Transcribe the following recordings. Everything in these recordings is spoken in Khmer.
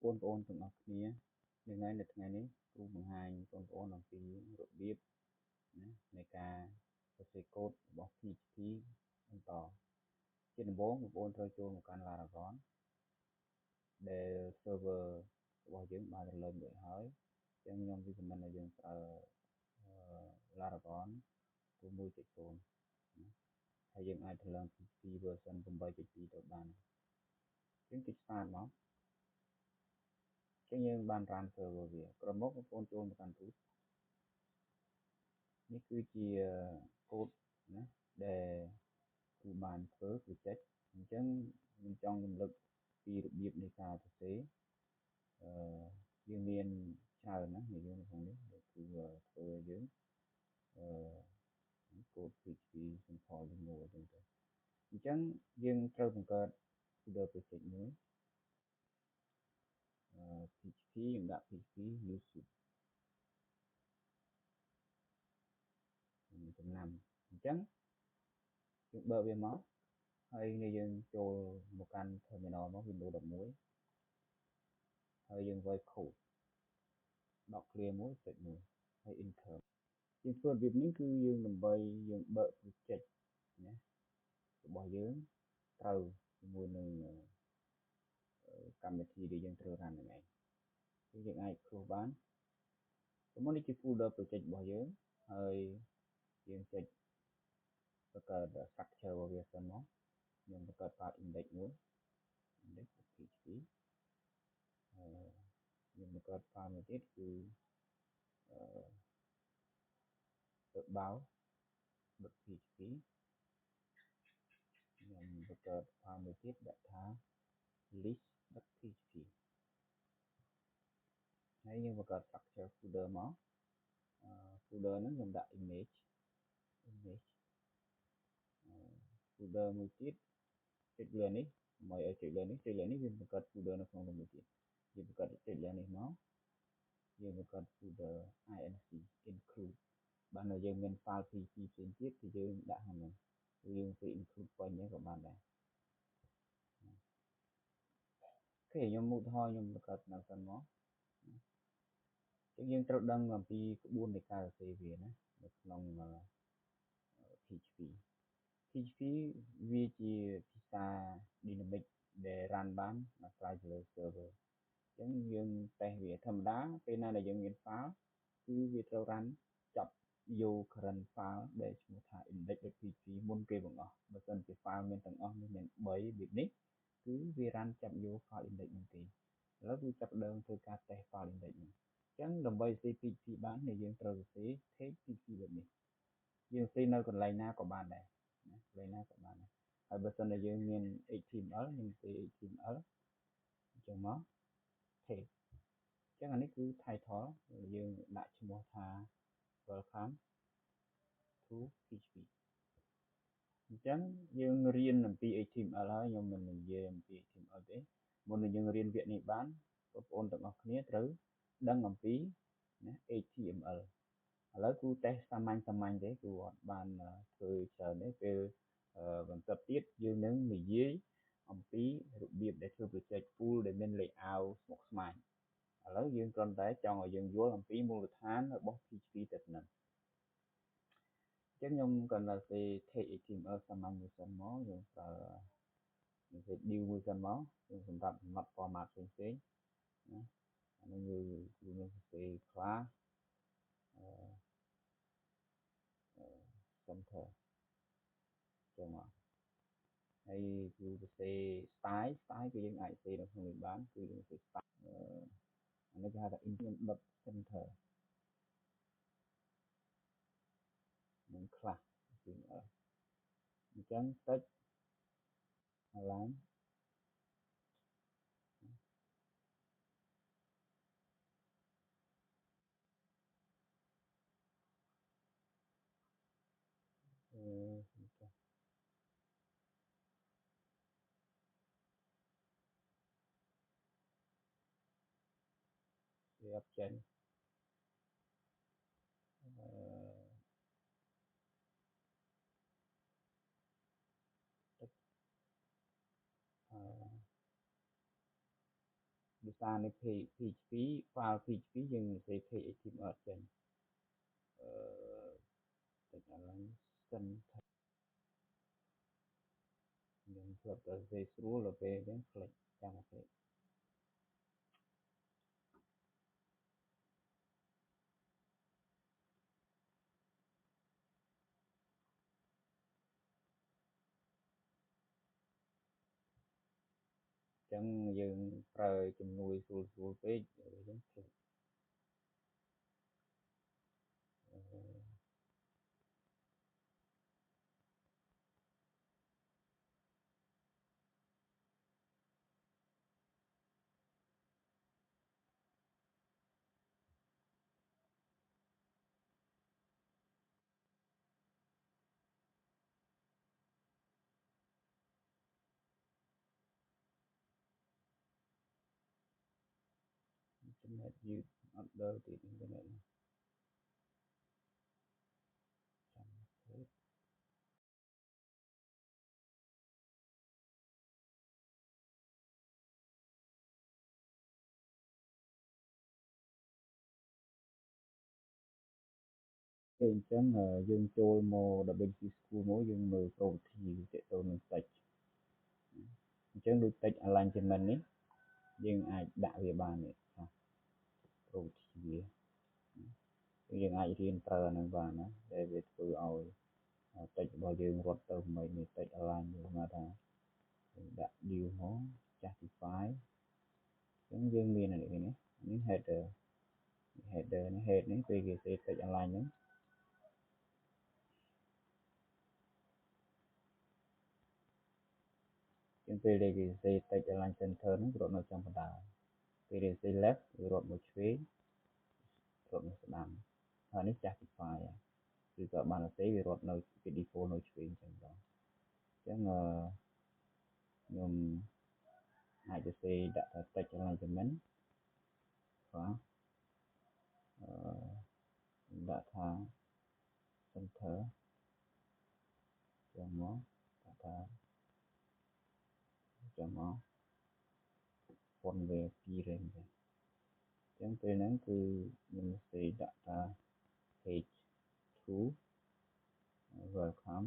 bốn ôn từng học kia nhưng ngay là ngày này tôi bằng hai bốn ôn làm gì rồi biết này cả sẽ code bỏ PHP anh tỏ trên bốn một ôn chơi cho một căn là rón để server bỏ dưỡng ba lần để hỏi chẳng nhom vì mình là dùng là rón của môi chạy tồn hay dùng ai lần PHP version 8.2 ទៅបានជាងគេស្តាតមកចឹងយើងបាន run server វាក្រមុកបងប្អូនចូលមកកាន់ root នេះគឺជា code ណាដែលគូបានធ្វើគឺចេះអញ្ចឹងខ្ញុំចង់រំលឹកពីរបៀបនៃការសរសេរយើងមានច្រើនណាស់នៅយើងក្នុងនេះគឺធ្វើយើងcode PHP simple មួយអញ្ចឹងទៅអញ្ចឹងយើងត្រូវបង្កើត folder project មួយPHP ខ្ញុំដាក់ PHP new suite ចំណាំអញ្ចឹងយើងបើកវាមកហើយយើងចូលមកកាន់ terminal មក Windows 11ហើយយើងវាយ code ដក clear មួយ set មួយហើយ enter យើងធ្វើរបៀបនេះគឺយើងដើម្បីយើងបើក project ណារបស់យើងត្រូវជាមួយនឹងកម្មវិធីដែលយើងត្រូវ run ហ្នឹងឯងគឺយើងអាច close បានសមមុតិនេះជា folder project របស់យើងហើយយើងចុចបង្កើត structure របស់វាសិនមកយើងបង្កើត file index មួយ index.php យើងបង្កើត file មួយទៀតគឺabout.php ខ្ញុំបង្កើត file មួយទៀតដាក់ថា list.php ហើយយើងបង្កើត structure folder មកfolder ហ្នឹងខ្ញុំដាក់ image folder មួយទៀតចុចលើនេះមកឲ្យចុចលើនេះវាបង្កើត folder នៅក្នុងនោះមួយទៀតយើងបង្កើតចុចលើនេះមកយើងបង្កើត folder inc include បានតែយើងមាន file PHP ផ្សេងទៀតthìយើងដាក់ហ្នឹងយើងទៅ include ពេញហ្នឹងក៏បានដែរអូខេខ្ញុំឧទាហរណ៍ខ្ញុំបង្កើតនៅសិនមកអញ្ចឹងយើងត្រូវដឹងអំពីក្បួននៃការសរសេរវាណានៅក្នុង PHP វាជាភាសា dynamic ដែល run បានអាស្រ័យទៅលើ server អញ្ចឹងយើងតេស្តវាធម្មតាពេលណាដែលយើងមាន file គឺវាត្រូវ run ចាប់យក current file ដែលឈ្មោះថា index.php មុនគេបង្អស់បើសិនជា file មានទាំងអស់មាន3របៀបនេះគឺវា run ចាប់យក file index ហ្នឹងទេឥឡូវគឺចាប់ផ្ដើមធ្វើការតេស្ត file index ហ្នឹងអញ្ចឹងដើម្បីសរសេរ PHP បានយើងត្រូវសរសេរ text PHP បែបនេះយើងសរសេរនៅកន្លែងណាក៏បានដែរណាកន្លែងណាក៏បានដែរហើយបើសិនជាយើងមាន HTML យើងសរសេរ HTML អញ្ចឹងមក text អញ្ចឹងអានេះគឺ title យើងដាក់ឈ្មោះថា welcome to PHP អញ្ចឹងយើងរៀនអំពី HTML ហើយខ្ញុំមិននិយាយអំពី HTML ទេមុននឹងយើងរៀនវគ្គនេះបានបងប្អូនទាំងអស់គ្នាត្រូវដឹងអំពីណា HTML ឥឡូវគឺតេស្តសាមញ្ញទេគឺអត់បានធ្វើច្រើនទេពេលបន្ទាប់ទៀតយើងនឹងនិយាយអំពីរបៀបដែលធ្វើ project full ដែលមាន layout ស្មុគស្មាញឥឡូវយើងគ្រាន់តែចង់ឲ្យយើងយល់អំពីមូលដ្ឋានរបស់ PHP តែប៉ុណ្ណឹងអញ្ចឹងខ្ញុំគ្រាន់តែសេ text HTML សាមញ្ញមួយសិនមកយើងប្រើdiv មួយសិនមកសម្រាប់កំណត់ format ផ្សេងណាអានេះយើងសរសេរ class center ចឹងមកហើយគឺសរសេរ style គឺយើងអាចសរសេរនៅក្នុងនេះបានគឺយើងសរសេរ style អានេះគេហៅថា input.center និង class អញ្ចឹង text align option សារនៃ PHP file PHP យើងនិយាយ PHP ចេញតិចឥឡូវសិនយើងស្រាប់តែនិយាយស្រួលដល់ពេលអញ្ចឹងคลิกចាំមកទេអញ្ចឹងយើងប្រើជំនួយស្រួលពេកអញ្ចឹងคลิกចំណេះយឺតអត់ដល់ទៀតអ៊ីនធឺណិតចាំទេពេលអញ្ចឹងយើងចូលមក WC School មកយើងមើលប្រវត្តិទាក់ទងនឹង text អញ្ចឹងដូច text alignment នេះយើងអាចដាក់វាបាននេះប្រវត្តិវាយើងអាចរៀនប្រើអានឹងបានណាដែលវាធ្វើឲ្យតិចរបស់យើងរត់ទៅមិននេះតិច align យើងមកថាដាក់ view មក justify អញ្ចឹងយើងមាននេះនេះ header នេះ head នេះពេលគេសេតិច align ហ្នឹងជាងពេលដែលគេសេតិច align center ហ្នឹងរត់នៅចំកណ្ដាលពេលគេសេ left វារត់មកឆ្វេងរត់មកស្ដាំហើយនេះ justify គឺក៏បានសេវារត់នៅពី default នៅឆ្វេងអញ្ចឹងបងអញ្ចឹងខ្ញុំអាចទៅសេដាក់ថា text alignment បាទដាក់ថា center ចាំមកដាក់ថាចាំមក font វា2 range អញ្ចឹងពេលហ្នឹងគឺខ្ញុំសេដាក់ថា page 2 welcome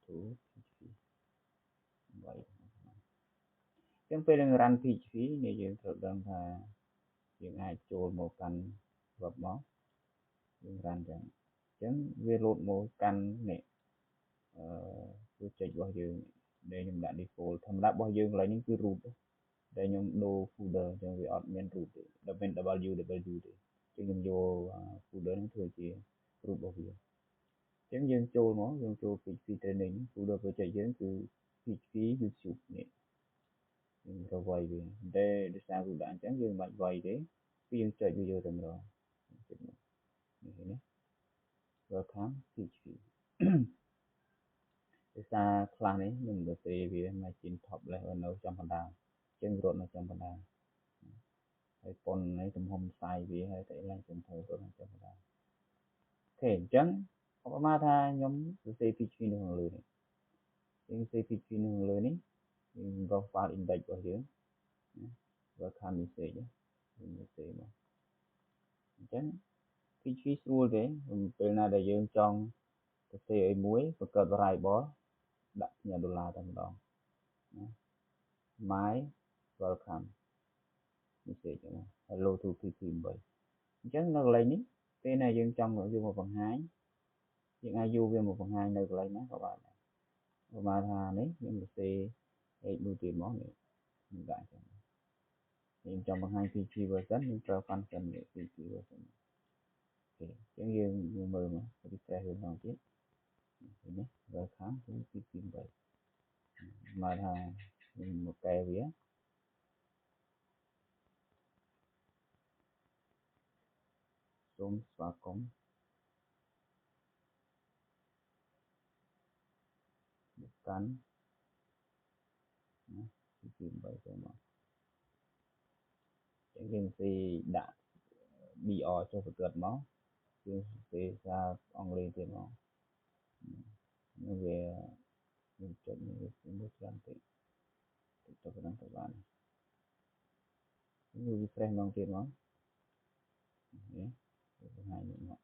to PHP 8អញ្ចឹងពេលនឹង run PHP នេះយើងត្រូវដឹងថាយើងអាចចូលមកកាន់ web មកយើង run ចឹងអញ្ចឹងវា load មកកាន់នេះវាចុចរបស់យើងដែលខ្ញុំដាក់ default ធម្មតារបស់យើងកន្លែងនេះគឺ root ដែលខ្ញុំដូរ folder អញ្ចឹងវាអត់មាន root ទេតែមាន www ទេអញ្ចឹងខ្ញុំយក folder នេះធ្វើជា root របស់វាអញ្ចឹងយើងចូលមកយើងចូល PHP training folder project យើងគឺ PHP YouTube នេះយើងទៅវាយវាតែដោយសារវាដាក់អញ្ចឹងយើងមិនបាច់វាយទេគឺយើងចុចវាយកតែម្ដងចុចនេះនេះ welcome PHP ដោយសារខ្លះនេះខ្ញុំទៅសេវា margin top level នៅចំកណ្ដាលអញ្ចឹងរត់នៅចំកណ្ដាលហើយប៉ុននេះទំហំខ្សែវាហើយតែឡើងចំទៅរត់នៅចំកណ្ដាលអូខេអញ្ចឹងឧបមាថាខ្ញុំទៅសេ PHP នៅខាងលើនេះយើងសេ PHP នៅខាងលើនេះយើងរក file index របស់យើង welcome message យើងសេមកអញ្ចឹង PHP ស្រួលទេពេលណាដែលយើងចង់ទៅសេអីមួយបង្កើត variable ដាក់ផ្ញើដុល្លារតែម្ដងណា my welcome message hello to PHP 8អញ្ចឹងនៅកន្លែងនេះពេលណាយើងចង់យកមកបង្ហាញយើងអាចយកវាមកបង្ហាញនៅកន្លែងណាក៏បានដែរប្រហែលថានេះខ្ញុំទៅសេឯកមួយទៀតមកនេះខ្ញុំដាក់អញ្ចឹងយើងចង់បង្ហាញ PHP version យើងប្រើ function នេះ PHP version អូខេអញ្ចឹងយើងមើលមក refresh វាម្ដងទៀតនេះ welcome to PHP 8មកថាខ្ញុំមកកែវាសូមស្វាគមន៍មកកាន់ណា PHP 8ទៅមកអញ្ចឹងយើងស៊ីដាក់ BR ចុះបន្ទាត់មកយើងសេសារអង់គ្លេសទៀតមកនេះវាយើងចុចនេះមួយច្រើនពេកទៅប៉ុណ្ណឹងទៅបាន refresh ម្ដងទៀតមកនេះថ្ងៃនេះមក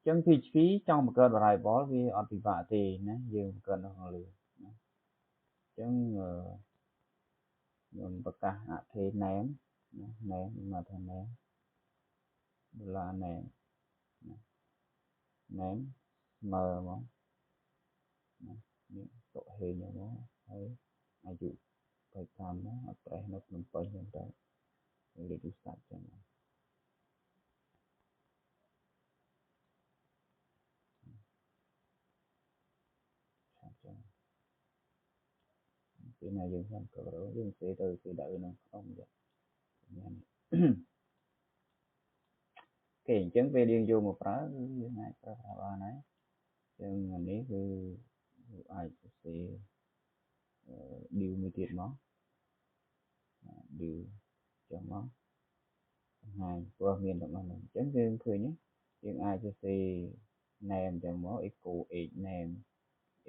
ចឹង PHP ចង់បង្កើត variable វាអត់ពិបាកទេណាយើងបង្កើតនៅខាងលើណាចឹងខ្ញុំប្រកាសអថេ name ណា name មកថា name $name ណា name ស្មើមកណានេះតុហេងមកហើយអាយុ25មកអត់ប្រេះនៅភ្នំពេញចឹងទៅលេខទូរស័ព្ទចឹងពេលណាយើងខ្ញុំក៏យើងសេទៅគេដាក់នៅក្នុងចឹងញ៉ាំគេអញ្ចឹងពេលយើងយកមកប្រើគឺយើងអាចប្រើបានហើយចឹងអានេះគឺអាចសរសេរ div មួយទៀតមក div ចឹងមកបង្ហាញព័ត៌មានរបស់នោះអញ្ចឹងយើងឃើញយើងអាចសរសេរ name ចឹងមក echo age name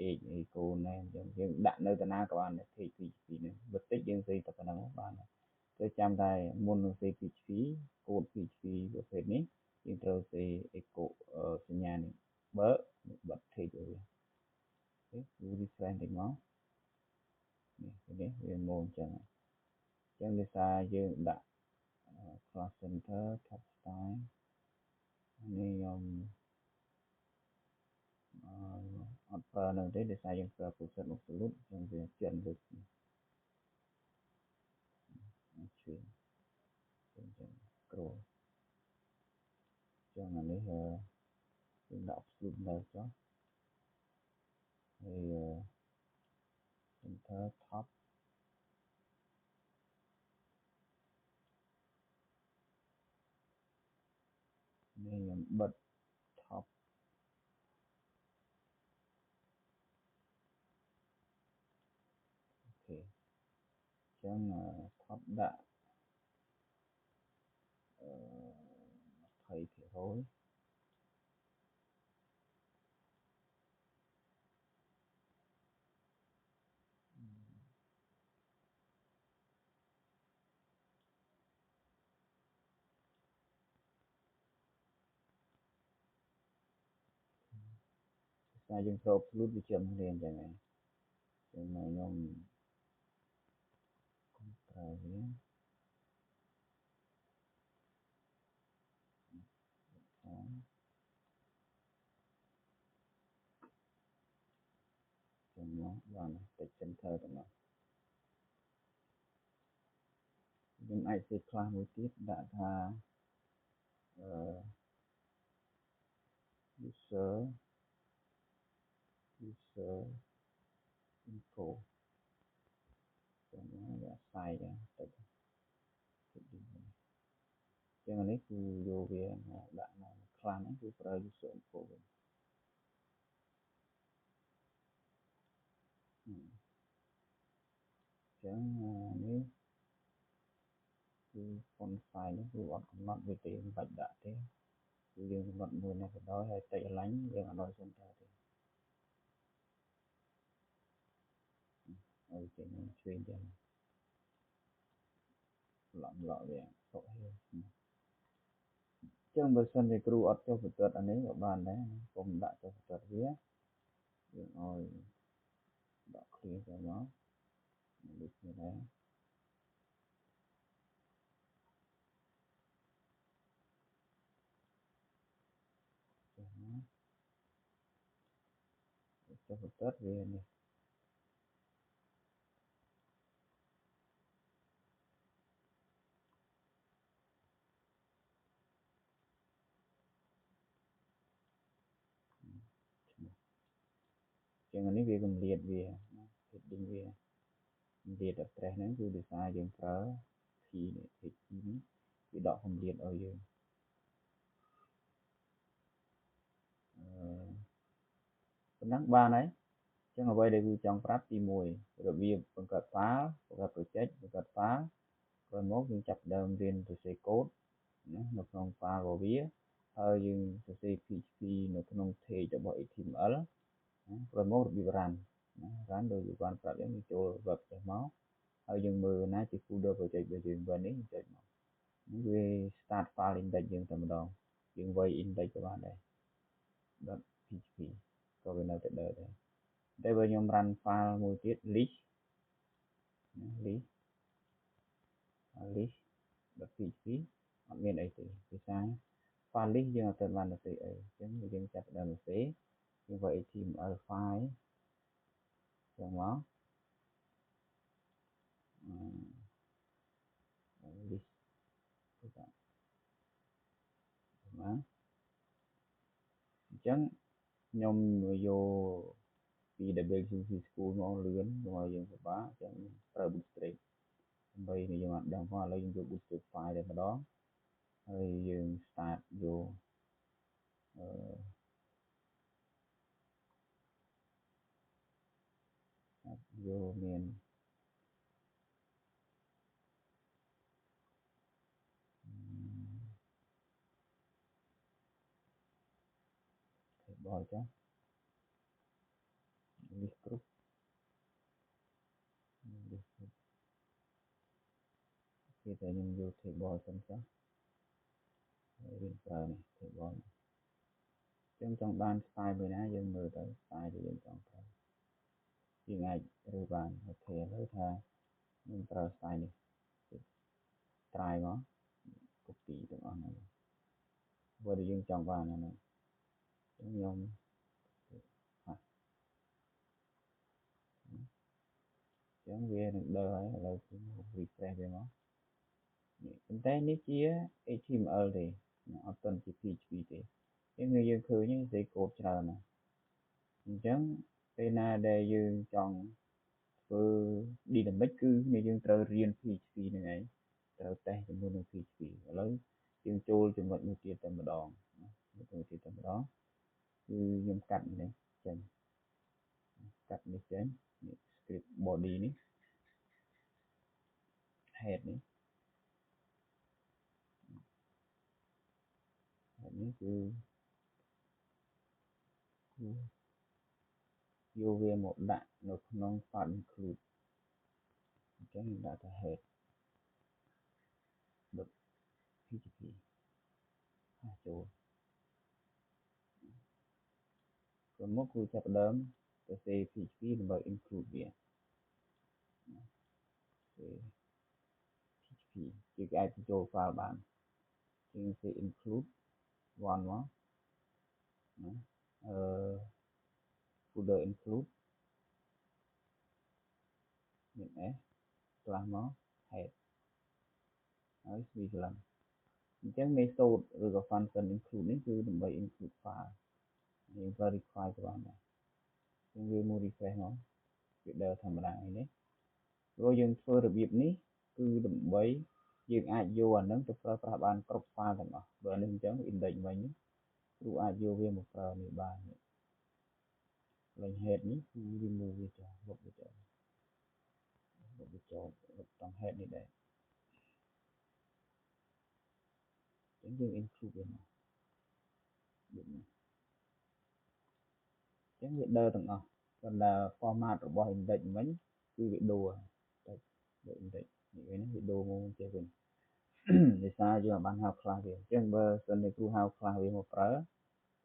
age echo name ចឹងយើងដាក់នៅតាណាក៏បានដែរ PHP នេះបន្តិចយើងសេតែប៉ុណ្ណឹងបានតែចាំតែមុននឹងសេ PHP កូដ PHP ប្រភេទនេះយើងត្រូវសេ echo សញ្ញានេះបើបិទ tag វាគឺ refresh តិចមកនេះវាម៉ូនចឹងចឹងដោយសារយើងដាក់ class center top style នេះខ្ញុំអត់ប្រើនៅទេដោយសារយើងប្រើ process absolute ចឹងវាចិនលើកជួយចឹង scroll ចឹងអានេះយើងដាក់ absolute នៅចុះហើយ center top នេះខ្ញុំបិទ top អូខេចឹង top ដាក់20% តែយើងចូល absolute វាជាគ្នាអញ្ចឹងឯងចឹងខ្ញុំប្រើវាចឹងមកបានតិច center ទៅមកយើងអាចសេ class មួយទៀតដាក់ថាuser info ចឹងវាអាស្រ័យតិចចឹងនេះគឺយកវាដាក់នៅ class ហ្នឹងគឺប្រើ user info វិញចឹងនេះគឺ font size នេះគឺអត់កំណត់វាទេមិនបាច់ដាក់ទេគឺយើងកំណត់មួយនេះក៏ដោយហើយតិច align យើងអត់ឲ្យ center ទេហើយចេញឆ្វេងចឹងឡក់វាសុខហើយចឹងបើសិនជាគ្រូអត់ចុះបន្ទាត់អានេះក៏បានដែរកុំដាក់ចុះបន្ទាត់វាយើងឲ្យដាក់ clear ទៅមកដូចនេះដែរចុះមកចុះបន្ទាត់វានេះចឹងអានេះវាកម្រិតវា heading វាកម្រិត address ហ្នឹងគឺដោយសារយើងប្រើ p នេះ p នេះវាដកកម្រិតឲ្យយើងប៉ុណ្ណឹងបានហើយចឹងអ្វីដែលគឺចង់ប្រាប់ទី1របៀបបង្កើត file បង្កើត project បង្កើត file ក្រោយមកយើងចាប់ដើមរៀនសរសេរកូដណានៅក្នុង file របស់វាហើយយើងសរសេរ PHP នៅក្នុង tag របស់ HTML ណាក្រោយមករបៀប run ណា run ដោយបានប្រាប់យើងចូល web ចេះមក ហើយយើងមើលណាជា folder project របស់យើងវិញនេះចុចមកវា start file index យើងតែម្ដងយើងវាយ index ទៅបានដែរ .php ក៏វានៅតែដើរដែរតែបើខ្ញុំ run file មួយទៀត list.php អត់មានអីទេភាសា file list យើងអត់ទាន់បានទៅអីអញ្ចឹងយើងចាប់ដើមទៅយើងវាយ html file ចឹងមក list ទៅបាទណាអញ្ចឹងខ្ញុំយកពី WCC School មកលឿនមកយើងពិបាកអញ្ចឹងប្រើ Bootstrap ដើម្បីយើងអត់ដឹងផងឥឡូវយើងយក Bootstrap file តែម្ដងហើយយើង start យកយកមានtable ចា list group គេតែខ្ញុំយក table សិនចុះហើយរៀនប្រើនេះ table ចឹងចង់បាន style មួយណាយើងមើលទៅ style ដែលយើងចង់ប្រើយើងអាចរើសបានអូខេឥឡូវថាខ្ញុំប្រើ style នេះ try មក copy ទាំងអស់ហ្នឹងបើដែលយើងចង់បានហ្នឹងខ្ញុំចឹងវានឹងដើរហើយឥឡូវខ្ញុំ refresh វាមកប៉ុន្តែនេះជា HTML ទេអត់ទាន់ជា PHP ទេចឹងយើងឃើញទេកូដច្រើនណាស់អញ្ចឹងពេលណាដែលយើងចង់ធ្វើ dynamic គឺយើងត្រូវរៀន PHP ហ្នឹងឯងត្រូវតេស្តជាមួយនឹង PHP ឥឡូវយើងចូលចំណុចមួយទៀតតែម្ដងគឺខ្ញុំកាត់នេះចេញកាត់នេះចេញនេះ script body នេះ head នេះនេះគឺយកវាមកដាក់នៅក្នុង file include អញ្ចឹងដាក់ទៅ head.php ចូលពីមុខគឺចាប់ផ្ដើមទៅសេ PHP ដើម្បី include វា PHP គឺអាចចូល file បានជាង include one មកណាfolder include មាន s ខ្លះមក head ហើយ column អញ្ចឹង method ឬក៏ function include នេះគឺដើម្បី include file យើងប្រើ require ទៅបានដែរយើងវាមក refresh មកវាដើរធម្មតាឯនេះព្រោះយើងធ្វើរបៀបនេះគឺដើម្បីយើងអាចយកអានឹងទៅប្រើប្រាស់បានគ្រប់ file ទាំងអស់បើនេះអញ្ចឹង index វិញគ្រូអាចយកវាមកប្រើនេះបានលេង head នេះគឺ remove វាចោលលុបវាចោលលុបត្រង់ head នេះដែរអញ្ចឹងយើង include វាមកដូចនេះអញ្ចឹងវាដើរទាំងអស់ប៉ុន្តែ format របស់ index វិញគឺវាដូរទៅ index នេះវិញវាដូរមកចេះវិញដោយសារយើងបានហៅ class វាអញ្ចឹងបើសិនជាគ្រូហៅ class វាមកប្រើ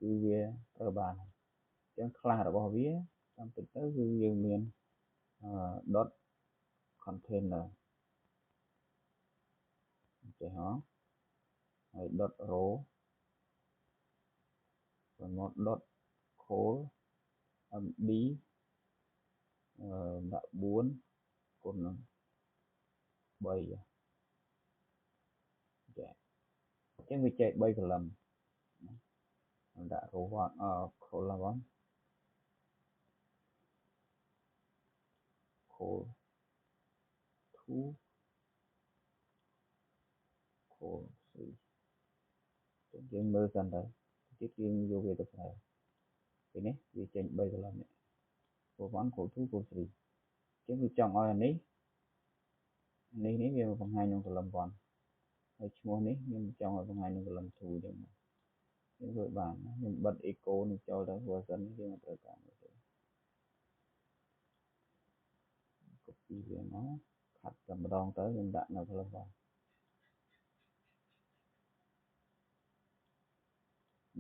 គឺវាប្រើបានអញ្ចឹង class របស់វាតាមពិតទៅគឺយើងមានdot container ចេះហ៎ហើយ dot row បន្ទាប់ dot col md ដាក់4គុណនឹង3ចាអញ្ចឹងវាចែក3 column ដាក់ row column col 2 col 3យើងមើលសិនទៅទៀតយើងយកវាទៅប្រើពេលនេះវាចេញ3 column នេះ col 1 col 2 col 3អញ្ចឹងវាចង់ឲ្យអានេះវាបង្ហាញក្នុង column 1ហើយឈ្មោះនេះខ្ញុំចង់ឲ្យបង្ហាញក្នុង column 2អញ្ចឹងយើងធ្វើបានខ្ញុំបិទ echo នេះចូលទៅព្រោះសិនយើងអត់ត្រូវការទេ copy វាមក ហាត់តែម្ដងទៅយើងដាក់នៅផ្លុំបង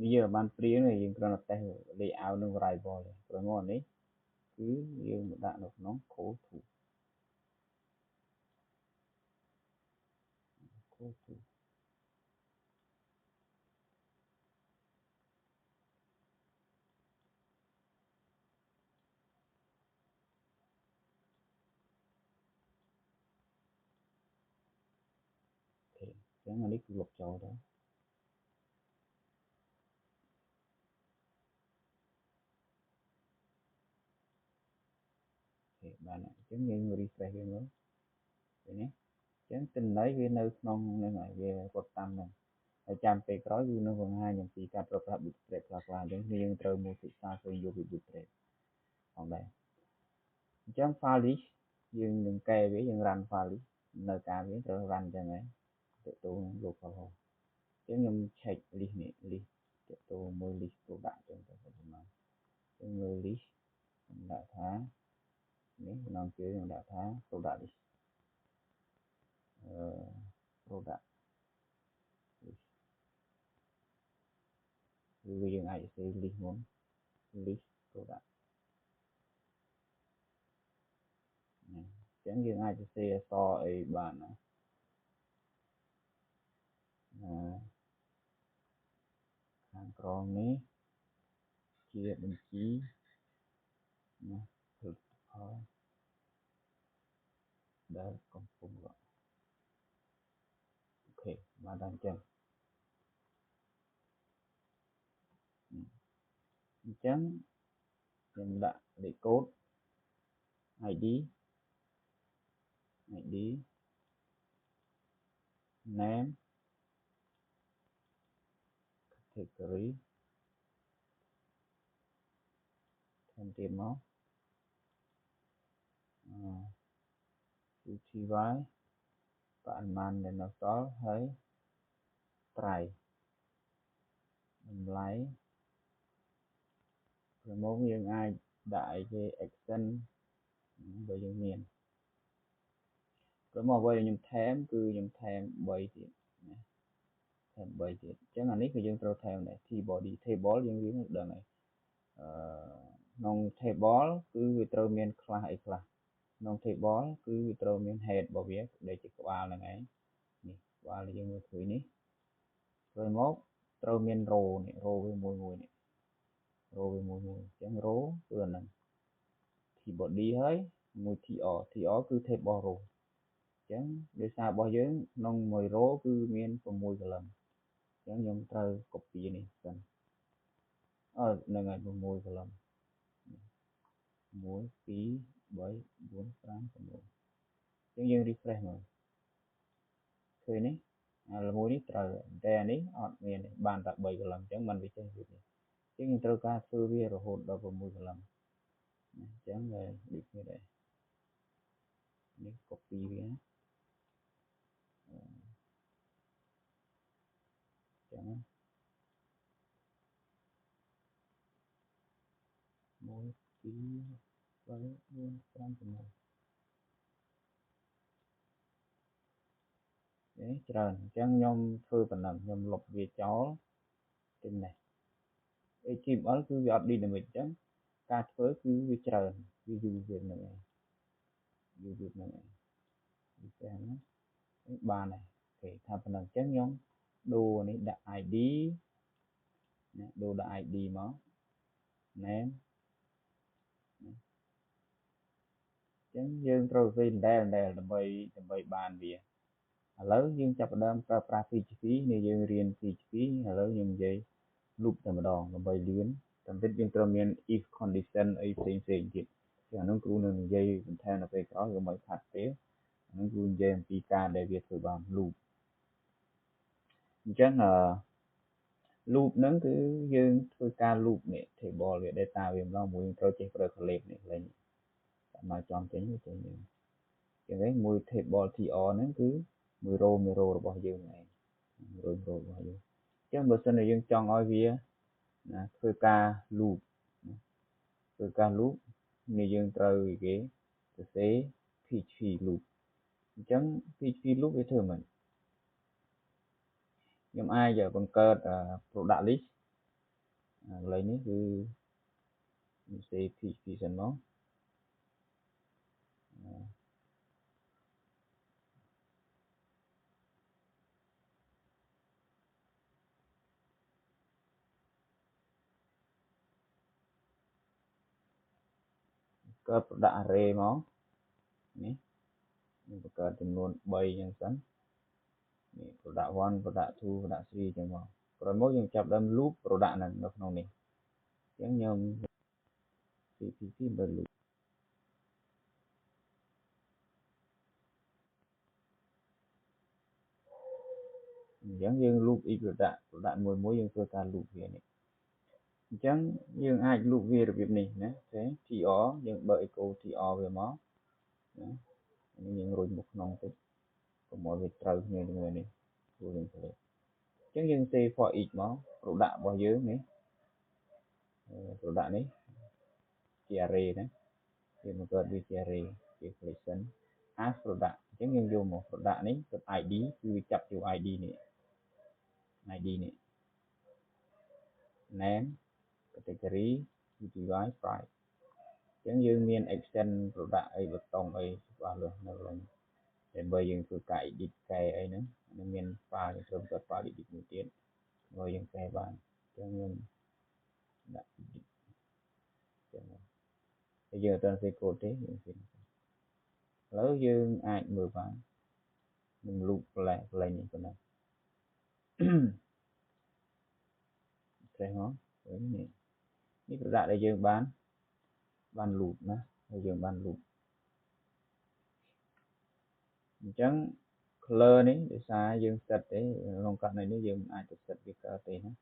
នេះយើងបានព្រៀងយើងគ្រាន់តែតេស្ត layout និង variable ទេព្រោះមកនេះគឺយើងដាក់នៅក្នុង code to code to អញ្ចឹងនេះគឺលុបចូលទៅបានអញ្ចឹងយើង refresh វាមើលឃើញទេអញ្ចឹងទិន្នន័យវានៅក្នុងហ្នឹងហើយវារត់តាមហ្នឹងហើយចាំពេលក្រោយវានឹងបង្ហាញអំពីការប្រើប្រាស់ bootstrap ខ្លះៗអញ្ចឹងយើងត្រូវមកសិក្សាស្វែងយល់ពី bootstrap ផងដែរអញ្ចឹង file list យើងនឹងកែវាយើង run file list នៅការវាត្រូវ run អញ្ចឹងហើយទៅទៅ localhost អញ្ចឹងខ្ញុំ check list នេះ list ទៅទៅមើល list product អញ្ចឹងទៅប្រហែលអញ្ចឹងមើល list ខ្ញុំដាក់ថានេះក្នុងជើងខ្ញុំដាក់ថា product list product list គឺយើងអាចសេ list មុន list product អញ្ចឹងយើងអាចសេអក្សរអីបានណាខាងក្រោមនេះជាបញ្ជីណាផលិតផលដែលកំពុងអូខេបានដល់អញ្ចឹងខ្ញុំដាក់លេខកូដ ID name category ថែមទៀតមកUTY បរិមាណដែលនៅសល់ហើយ price តម្លៃព្រមយើងអាចដាក់អីគេ action បើយើងមានព្រមអ្វីដែលខ្ញុំថែមគឺខ្ញុំថែម3ទៀតណាថែម3ទៀតអញ្ចឹងអានេះគឺយើងត្រូវថែមដែរ T-body table យើងរៀនដឹងហើយក្នុង table គឺវាត្រូវមានខ្លះអីខ្លះក្នុង table គឺវាត្រូវមាន head របស់វាដែលជាក្បាលហ្នឹងឯងនេះក្បាលយើងមើលឃើញនេះrồiមកត្រូវមាន row នេះ row វាមួយមួយនេះ row វាមួយមួយអញ្ចឹង row គឺអាហ្នឹង T-body ហើយមួយ TR គឺ table row អញ្ចឹងដោយសាររបស់យើងក្នុងមួយ row គឺមាន6 column អញ្ចឹងខ្ញុំត្រូវ copy នេះសិនហ្នឹងហើយ6 column 1 2 3 4 5 6អញ្ចឹងយើង refresh មើលឃើញនេះមួយនេះត្រូវតែអានេះអត់មានបានតែ3 column អញ្ចឹងมันវាចេះវានេះអញ្ចឹងយើងត្រូវការធ្វើវារហូតដល់6 column អញ្ចឹងដូចគ្នាដែរនេះ copy វាអញ្ចឹង1 2 3 4 5 6នេះច្រើនអញ្ចឹងខ្ញុំធ្វើប៉ុណ្ណឹងខ្ញុំលុបវាចោលទៅនេះ HTML គឺវាអត់ dynamic អញ្ចឹងការធ្វើគឺវាច្រើនវាយូរវាហ្នឹងឯងយូរវាហ្នឹងឯងវាចាំណាបានហើយគេថាប៉ុណ្ណឹងអញ្ចឹងខ្ញុំដូរនេះដាក់ ID ណាដូរដាក់ ID មក name អញ្ចឹងយើងត្រូវវាដែលដើម្បីបានវាឥឡូវយើងចាប់ផ្ដើមប្រើប្រាស់ PHP នេះយើងរៀន PHP ឥឡូវខ្ញុំនិយាយ loop តែម្ដងដើម្បីលឿនតាមពិតយើងត្រូវមាន if condition អីផ្សេងទៀតគឺអានោះគ្រូនឹងនិយាយបន្ថែមនៅពេលក្រោយកុំឲ្យខាត់ពេលអានោះគ្រូនិយាយអំពីការដែលវាធ្វើបាន loop អញ្ចឹងloop ហ្នឹងគឺយើងធ្វើការ loop នេះ table វា data វាម្ដងមួយត្រូវចេះប្រើ collect នេះលេងតាមមកចំចេញទៅចេញយើងចឹងវិញមួយ table tr ហ្នឹងគឺមួយ row របស់យើងឯងrow របស់យើងអញ្ចឹងបើសិនជាយើងចង់ឲ្យវាណាធ្វើការ loop ធ្វើការ loop នេះយើងត្រូវគេសរសេរ php loop អញ្ចឹង PHP loop វាធ្វើមិនខ្ញុំអាចបង្កើត product list កន្លែងនេះគឺខ្ញុំសេ PHP សិនមកកើត product array មកនេះខ្ញុំបង្កើតចំនួន3អញ្ចឹងសិននេះ product 1 product 2 product 3អញ្ចឹងមកក្រោយមកយើងចាប់ដើម loop product ហ្នឹងនៅក្នុងនេះអញ្ចឹងខ្ញុំ PHP បើ loop អញ្ចឹងយើង loop each product មួយយើងធ្វើការ loop វានេះអញ្ចឹងយើងអាច loop វារបៀបនេះណាអូខេ tr យើងបើក echo tr វាមកណានេះយើងរុញមកក្នុងតិចកុំឲ្យវាត្រូវគ្នាជាមួយនេះព្រោះយើងធ្វើអញ្ចឹងយើង say for each មក product របស់យើងនេះ product នេះជា array ណាយើងបង្កើតវាជា array ជា collection as product អញ្ចឹងយើងយកមក product នេះទៅ id គឺវាចាប់យក id នេះ name category UTY price អញ្ចឹងយើងមាន extend product អីបតុងអីច្បាស់លាស់នៅក្នុងដើម្បីយើងធ្វើការ edit កែអីហ្នឹងនឹងមាន file យើងត្រូវបង្កើត file edit មួយទៀតហើយយើងកែបានអញ្ចឹងខ្ញុំដាក់ edit អញ្ចឹងហើយយើងអត់ទាន់សេ code ទេយើងសេឥឡូវយើងអាចមើលបាននឹង loop កន្លែងនេះប៉ុណ្ណឹងចេះមកនេះ product ដែលយើងបាន loop ណាហើយយើងបាន loop អញ្ចឹង color នេះដោយសារយើង set ទេក្នុងករណីនេះយើងមិនអាចទៅ set វាកើតទេណា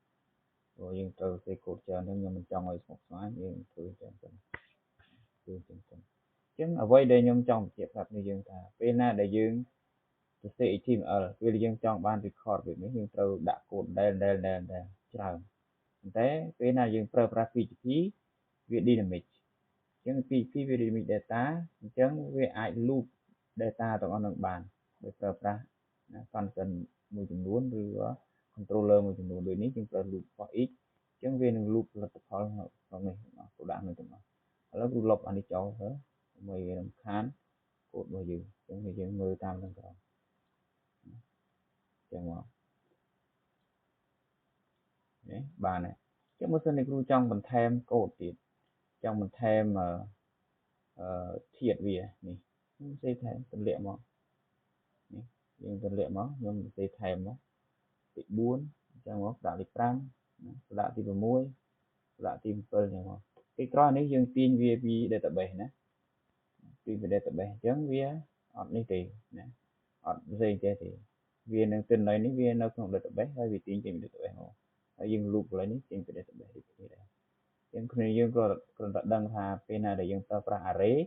ព្រោះយើងត្រូវសេ code ច្រើនហ្នឹងខ្ញុំមិនចង់ឲ្យស្មុគស្មាញយើងធ្វើចឹងទៅធ្វើចឹងទៅអញ្ចឹងអ្វីដែលខ្ញុំចង់បញ្ជាក់ប្រាប់នេះយើងថាពេលណាដែលយើងសរសេរ HTML ពេលយើងចង់បាន record វានេះយើងត្រូវដាក់ code ដែលច្រើនប៉ុន្តែពេលណាយើងប្រើប្រាស់ PHP វា dynamic អញ្ចឹង PHP វា dynamic data អញ្ចឹងវាអាច loop data ទាំងអស់នឹងបានដោយប្រើប្រាស់ function មួយចំនួនឬ controller មួយចំនួនដូចនេះយើងប្រើ loop for each អញ្ចឹងវានឹង loop ផលិតផលក្នុងនេះ product នេះទាំងអស់ឥឡូវគឺលុបអានេះចោលទៅដើម្បីវារំខាន code របស់យើងអញ្ចឹងយើងមើលតាមនឹងក្រោយអញ្ចឹងមកនេះបានហើយអញ្ចឹងបើសិនជាគ្រូចង់បន្ថែម code ទៀតចង់បន្ថែមធាតុវានេះខ្ញុំសេថែមទម្លាក់មកនេះយើងទម្លាក់មកខ្ញុំសេថែមមកទី4អញ្ចឹងមកដាក់លេខ5ដាក់ទី6ដាក់ទី7អញ្ចឹងមកទីក្រោយនេះយើងទាញវាពី database ណាពី database អញ្ចឹងវាអត់នេះទេណាអត់ផ្សេងទេវានឹងទិន្នន័យនេះវានៅក្នុង database ហើយវាទាញចេញពី database មកហើយយើង loop កន្លែងនេះចេញពី database ដូចគ្នាដែរយើងគ្នាយើងគ្រាន់តែដឹងថាពេលណាដែលយើងប្រើប្រាស់ array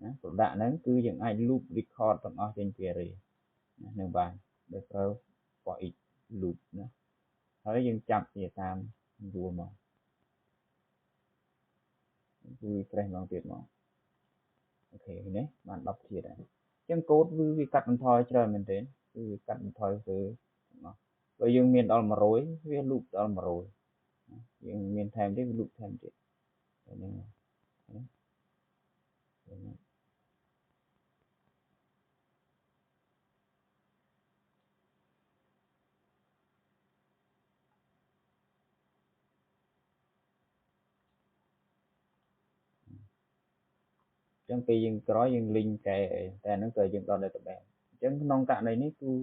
ណា product ហ្នឹងគឺយើងអាច loop record ទាំងអស់ចេញពី array នឹងបានដោយប្រើ for each loop ណាហើយយើងចាប់វាតាមយួរមកគឺ refresh ម្ដងទៀតមកអូខេនេះបាន10ទៀតហើយអញ្ចឹង code គឺវាកាត់បន្ថយច្រើនមែនទេគឺវាកាត់បន្ថយទៅបើយើងមានដល់100វា loop ដល់100យើងមានថែមទៀតវា loop ថែមទៀតហ្នឹងអញ្ចឹងពេលយើងក្រោយយើង link កែតែហ្នឹងទៅយើងដល់ database អញ្ចឹងក្នុងករណីនេះគឺ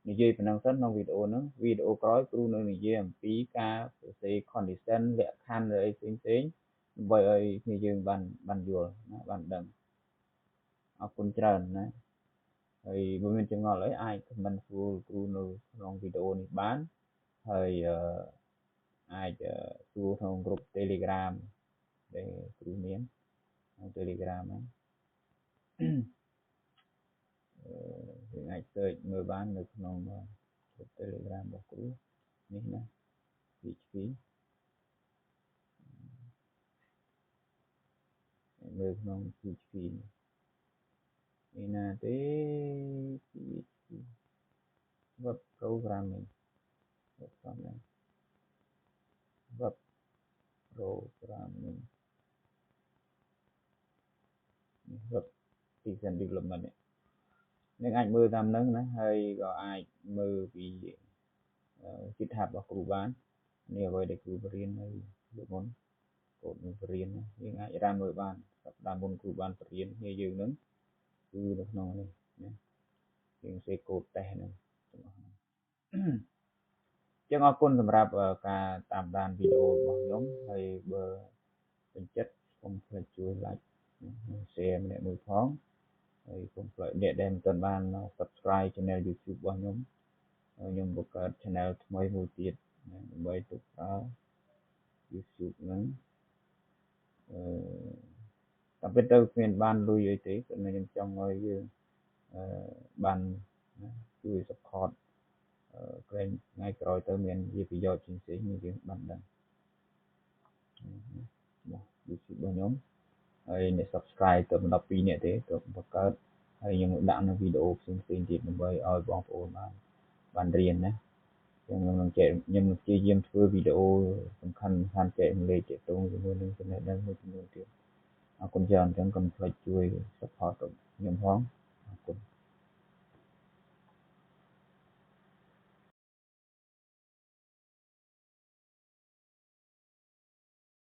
និយាយប៉ុណ្ណឹងសិនក្នុងវីដេអូហ្នឹងវីដេអូក្រោយគ្រូនឹងនិយាយអំពីការសរសេរ condition លក្ខខណ្ឌអីផ្សេងដើម្បីឲ្យគ្នាយើងបានយល់ណាបានដឹងអរគុណច្រើនណាហើយបើមានចម្ងល់អីអាច comment សួរគ្រូនៅក្នុងវីដេអូនេះបានហើយអាចសួរក្នុងក្រុម Telegram ដែលគ្រូមានក្នុង Telegram ហ្នឹងយើងអាច search មើលបាននៅក្នុងក្រុម Telegram របស់គ្រូនេះណា PHP មើលក្នុង PHP នេះណាទេ web programming web programming web design development នឹងអាចមើលតាមហ្នឹងណាហើយក៏អាចមើលពីGitHub របស់គ្រូបាននេះអ្វីដែលគ្រូបរៀននៅលើមុនកូដនឹងបរៀនយើងអាចរ៉ានមើលបានសប្តាហ៍មុនគ្រូបានបរៀនគ្នាយើងហ្នឹងគឺនៅក្នុងនេះណាយើងសេកូដតេស្តហ្នឹងចឹងអរគុណសម្រាប់ការតាមដានវីដេអូរបស់ខ្ញុំហើយបើពេញចិត្តសូមជួយ like share ម្នាក់មួយផងហើយកុំភ្លេចអ្នកដែលមិនទាន់បាន subscribe channel YouTube របស់ខ្ញុំខ្ញុំបង្កើត channel ថ្មីមួយទៀតដើម្បីទុកប្រើ YouTube ហ្នឹងតាមពិតទៅគ្មានបានលុយអីទេតែខ្ញុំចង់ឲ្យយើងបានជួយ support ក្រែងថ្ងៃក្រោយទៅមានជាប្រយោជន៍ផ្សេងៗយើងបានដឹងមក YouTube របស់ខ្ញុំហើយអ្នក subscribe ទៅ12នាក់ទេទៅបង្កើតហើយខ្ញុំដាក់នៅវីដេអូផ្សេងៗទៀតដើម្បីឲ្យបងប្អូនបានរៀនណាខ្ញុំនឹងព្យាយាមធ្វើវីដេអូសំខាន់ចែករំលែកទាក់ទងជាមួយនឹងចំណេះដឹងមួយចំនួនទៀតអរគុណច្រើនអញ្ចឹងកុំភ្លេចជួយ support ខ្ញុំផង